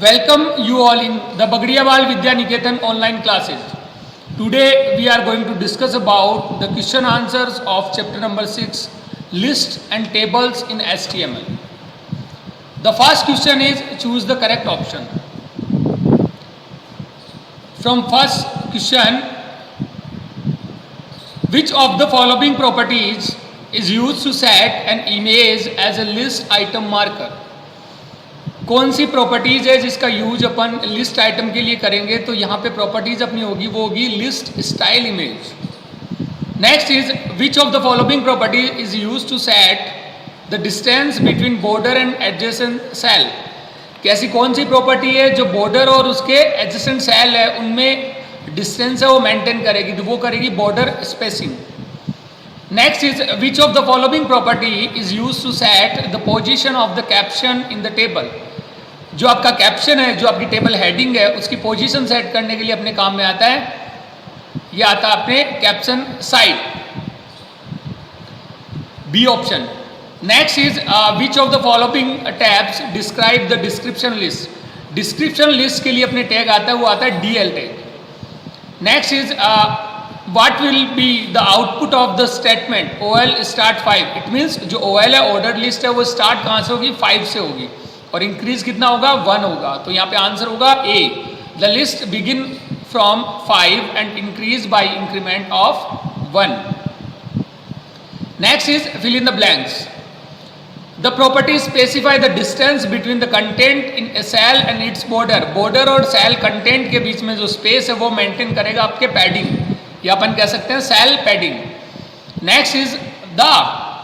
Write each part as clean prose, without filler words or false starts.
Welcome you all in the Bagdiyawal Vidya Niketan online classes. Today we are going to discuss about the question answers of chapter number 6, list and tables in HTML. The first question is choose the correct option. From first question, which of the following properties is used to set an image as a list item marker? कौन सी properties है जिसका use अपन list item के लिए करेंगे? तो यहाँ पे properties अपनी होगी वो होगी list style image. Next is which of the following property is use to set the distance between border and adjacent cell. कैसी कौन सी प्रॉपर्टी है जो बॉर्डर और उसके एडजेसेंट सेल है उनमें डिस्टेंस है वो मेंटेन करेगी, तो वो करेगी border spacing. Next is which of the following property is use to set the position of the caption in the table. जो आपका कैप्शन है, जो आपकी टेबल हेडिंग है, उसकी पोजीशन सेट करने के लिए अपने काम में आता है, ये आता है अपने caption side. B option. Next is which of the following tabs describe the description list. Description list के लिए अपने टैग आता है वो आता है DL tag. Next is what will be the output of the statement OL start 5. It means जो OL है ऑर्डर लिस्ट है वो स्टार्ट कहाँ से होगी? 5 से होगी और इंक्रीज कितना होगा? 1 होगा. तो यहाँ पे आंसर होगा A. The list begin from 5 and increase by increment of 1. Next is fill in the blanks. The property specify the distance between the content in a cell and its border. Border और cell content के बीच में जो space है वो maintain करेगा आपके padding, या अपन कह सकते हैं cell padding. Next is the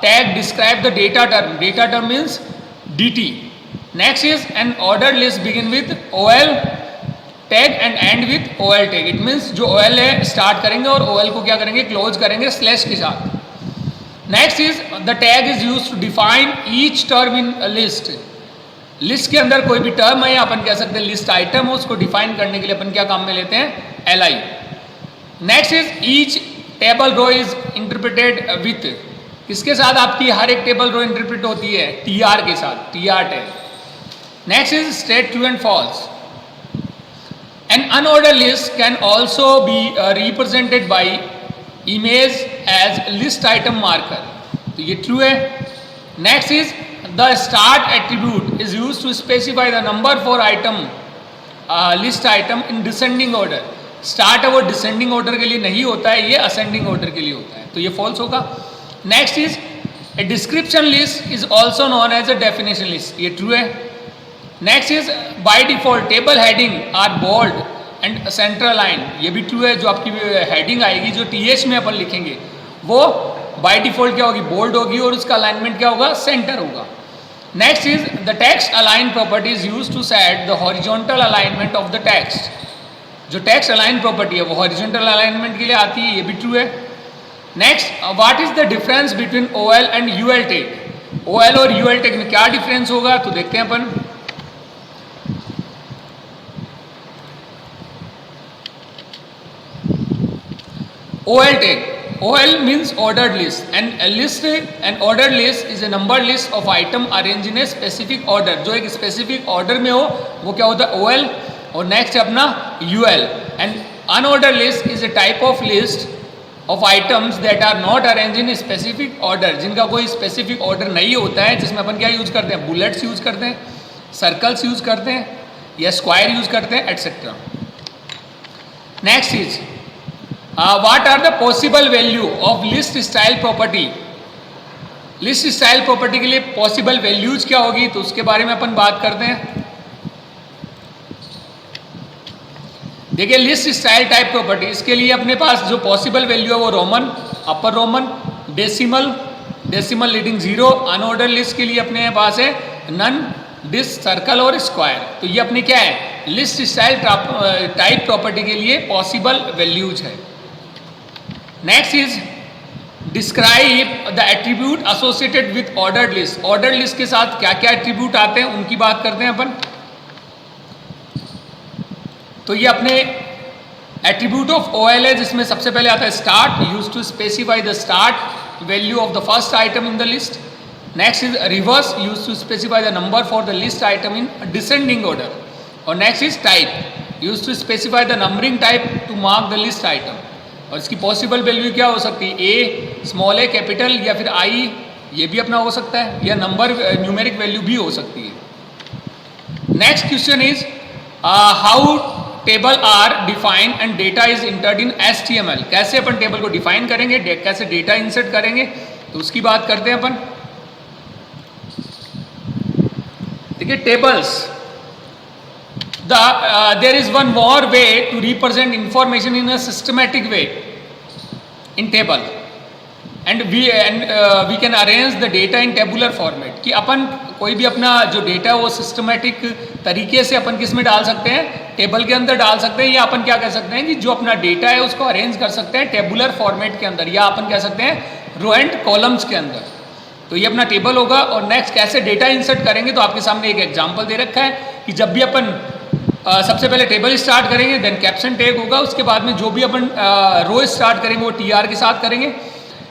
tag describe the data term. Data term means DT. Next is an ordered list begin with OL tag and end with OL tag. It means जो OL है start करेंगे और OL को क्या करेंगे? Close करेंगे slash के साथ. Next is the tag is use to define each term in list. List के अंदर कोई भी टर्म है या अपन कह सकते हैं लिस्ट आइटम हो, उसको डिफाइन करने के लिए अपन क्या काम में लेते हैं? LI. Next is each table row is interpreted with. किसके साथ आपकी हर एक टेबल रो इंटरप्रिट होती है? TR के साथ, TR tag. Next is state true and false. An unordered list can also be represented by image as list item marker. तो ये true है. Next is the start attribute is used to specify the number for item list item in descending order. Start है वो descending order के लिए नहीं होता है, ये ascending order के लिए होता है, तो ये false होगा. Next is a description list is also known as a definition list. ये true है. Next is by default table heading are bold and center align. ये भी ट्रू है. जो आपकी हेडिंग आएगी जो TH में अपन लिखेंगे वो बाय डिफॉल्ट क्या होगी? बोल्ड होगी और उसका अलाइनमेंट क्या होगा? सेंटर होगा. Next is the text align property is use to set the horizontal alignment of the text. जो टेक्स्ट अलाइन प्रॉपर्टी है वो हॉरिजॉन्टल अलाइनमेंट के लिए आती है, ये भी ट्रू है. Next what is the difference between OL and UL tag. OL और UL टैग में क्या डिफरेंस होगा? तो देखते हैं अपन. OL tag. OL means ordered list and a list, an ordered list is a numbered list of item arranged in a specific order. जो एक specific order में हो वो क्या होता है? OL. और next है अपना UL. And unordered list is a type of list of items that are not arranged in a specific order. जिनका कोई specific order नहीं होता है, जिसमें अपन क्या यूज करते हैं? बुलेट्स यूज करते हैं, सर्कल्स यूज करते हैं या स्क्वायर यूज करते हैं etcetera. Next is what are the possible value of list style property. List style property के लिए पॉसिबल वैल्यूज क्या होगी? तो उसके बारे में अपन बात करते हैं. देखिए लिस्ट स्टाइल टाइप प्रॉपर्टी, इसके लिए अपने पास जो पॉसिबल वैल्यू है वो roman, upper roman, decimal, decimal leading 0. Unorder list के लिए अपने पास है नन, डिस्क, सर्कल और स्क्वायर. तो ये अपने क्या है? लिस्ट स्टाइल टाइप प्रॉपर्टी के लिए पॉसिबल वैल्यूज है. Next is describe the attribute associated with ordered list. Ordered list के साथ क्या क्या एट्रीब्यूट आते हैं उनकी बात करते हैं अपन. तो ये अपने एट्रीब्यूट ऑफ OL है जिसमें सबसे पहले आता है start, use to specify the start value of the first item in the list. Next is reverse, used to specify the number for the list item in descending order. और next is type, use to specify the numbering type to mark the list item. और इसकी possible value क्या हो सकती है, ए, small ए, capital, या फिर आई, ये भी अपना हो सकता है, या नंबर न्यूमेरिक वैल्यू भी हो सकती है। Next question is how table are defined and data is entered in HTML। कैसे अपन टेबल को डिफाइन करेंगे, कैसे डेटा इंसर्ट करेंगे, तो उसकी बात करते हैं अपन। देखिए tables, there is one more way to represent information in a systematic way in table, and we can arrange the data in tabular format। कि अपन कोई भी अपना जो डेटा है वो सिस्टमेटिक तरीके से अपन किस में डाल सकते हैं, टेबल के अंदर डाल सकते हैं, या अपन क्या कर सकते हैं कि जो अपना डेटा है उसको अरेंज कर सकते हैं टेबुलर फॉर्मेट के अंदर, या अपन कह सकते हैं रो एंड कॉलम्स के अंदर। तो ये अपना टेबल होगा। और नेक्स्ट कैसे डेटा इंसर्ट करेंगे, तो आपके सामने एक एग्जांपल दे रखा है कि जब भी अपन सबसे पहले टेबल स्टार्ट करेंगे, देन कैप्शन टैग होगा, उसके बाद में जो भी अपन रो स्टार्ट करेंगे वो TR के साथ करेंगे।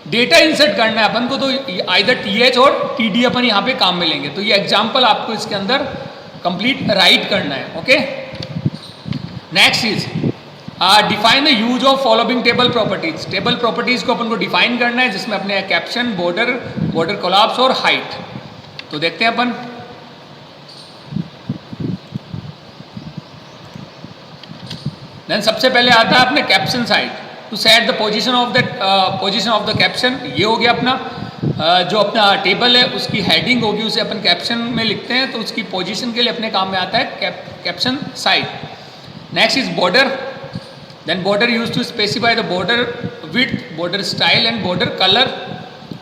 डेटा इंसर्ट करना है अपन को तो आइदर TH और TD अपन यहाँ पे काम में लेंगे। तो ये एग्जांपल आपको इसके अंदर कंप्लीट राइट करना है। Okay, next is define the use of following table properties. Table properties को अपन को डिफाइन करना है, जिसमें अपने कैप्शन, बॉर्डर कोलैप्स और हाइट। तो देखते हैं अपन। देन सबसे पहले आता है अपने caption side, to set the position of the caption. ये हो गया अपना जो अपना टेबल है उसकी हेडिंग होगी, उसे अपन कैप्शन में लिखते हैं, तो उसकी पोजीशन के लिए अपने काम में आता है caption side. Next is border, then border use to specify the border width, border style and border color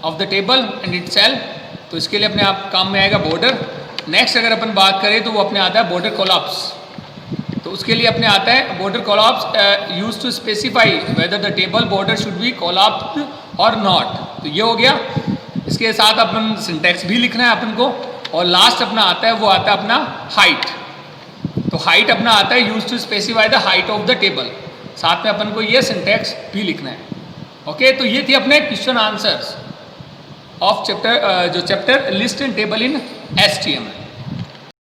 of the table and itself. तो इसके लिए अपने आप काम में आएगा बॉर्डर। नेक्स्ट अगर अपन बात करें तो वो अपने आता है बॉर्डर कोलैप्स। तो उसके लिए अपने आता है border collapse use to specify whether the table border should be collapsed और नॉट। तो ये हो गया। इसके साथ अपन सिंटैक्स भी लिखना है अपन को। और लास्ट अपना आता है वो आता है अपना हाइट। तो हाइट अपना आता है use to specify the height of the table. साथ में अपन को ये सिंटैक्स भी लिखना है। ओके, तो ये थी अपने question answers of chapter list and table in HTML।